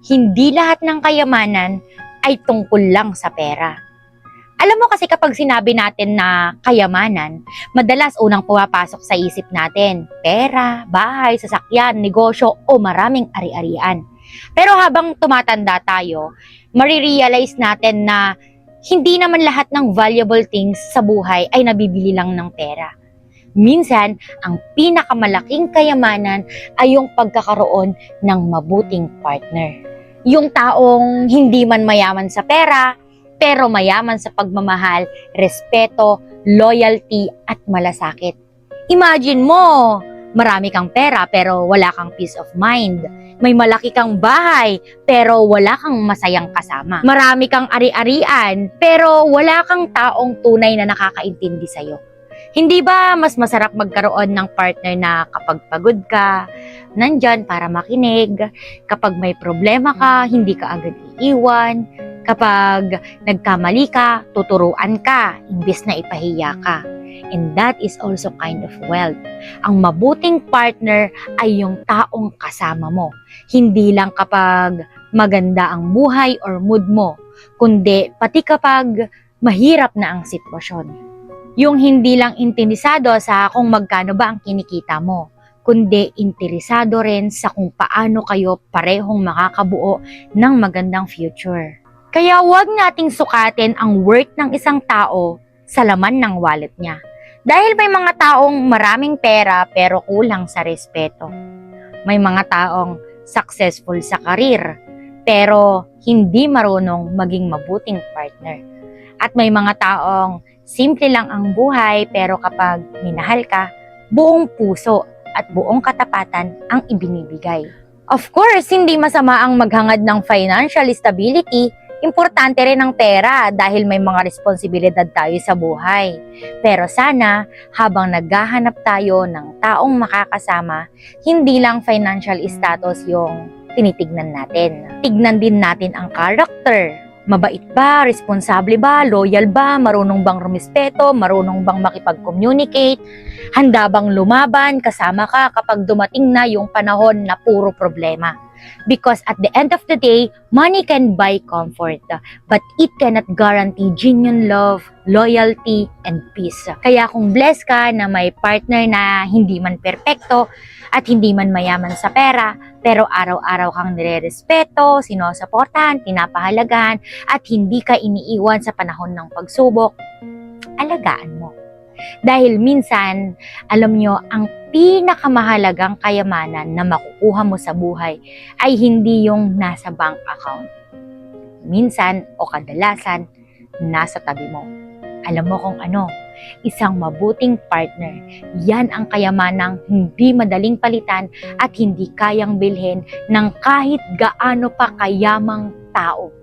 Hindi lahat ng kayamanan ay tungkol lang sa pera. Alam mo kasi kapag sinabi natin na kayamanan, madalas unang pumapasok sa isip natin, pera, bahay, sasakyan, negosyo o maraming ari-arian. Pero habang tumatanda tayo, marirealize natin na hindi naman lahat ng valuable things sa buhay ay nabibili lang ng pera. Minsan, ang pinakamalaking kayamanan ay yung pagkakaroon ng mabuting partner. Yung taong hindi man mayaman sa pera, pero mayaman sa pagmamahal, respeto, loyalty at malasakit. Imagine mo, marami kang pera pero wala kang peace of mind. May malaki kang bahay pero wala kang masayang kasama. Marami kang ari-arian pero wala kang taong tunay na nakakaintindi sa'yo. Hindi ba mas masarap magkaroon ng partner na kapag pagod ka, nandyan para makinig, kapag may problema ka, hindi ka agad iiwan, kapag nagkamali ka, tuturuan ka, imbes na ipahiya ka. And that is also kind of wealth. Ang mabuting partner ay yung taong kasama mo. Hindi lang kapag maganda ang buhay or mood mo, kundi pati kapag mahirap na ang sitwasyon. Yung hindi lang interesado sa kung magkano ba ang kinikita mo, kundi interesado rin sa kung paano kayo parehong makakabuo ng magandang future. Kaya huwag nating sukatin ang worth ng isang tao sa laman ng wallet niya. Dahil may mga taong maraming pera pero kulang sa respeto. May mga taong successful sa karir pero hindi marunong maging mabuting partner. At may mga taong simple lang ang buhay pero kapag minahal ka, buong puso at buong katapatan ang ibinibigay. Of course, hindi masama ang maghangad ng financial stability. Importante rin ang pera dahil may mga responsibilidad tayo sa buhay. Pero sana, habang naghahanap tayo ng taong makakasama, hindi lang financial status yung tinitignan natin. Tignan din natin ang character. Mabait ba? Responsable ba? Loyal ba? Marunong bang rumispeto? Marunong bang makipag-communicate? Handa bang lumaban? Kasama ka kapag dumating na yung panahon na puro problema. Because at the end of the day, money can buy comfort, but it cannot guarantee genuine love, loyalty, and peace. Kaya kung blessed ka na may partner na hindi man perpekto at hindi man mayaman sa pera, pero araw-araw kang nire-respeto, sinusuportahan, pinapahalagahan, at hindi ka iniiwan sa panahon ng pagsubok, alagaan mo. Dahil minsan, alam nyo, ang pinakamahalagang kayamanan na makukuha mo sa buhay ay hindi yung nasa bank account. Minsan o kadalasan, nasa tabi mo. Alam mo kung ano? Isang mabuting partner. Yan ang kayamanang hindi madaling palitan at hindi kayang bilhin ng kahit gaano pa kayamang tao.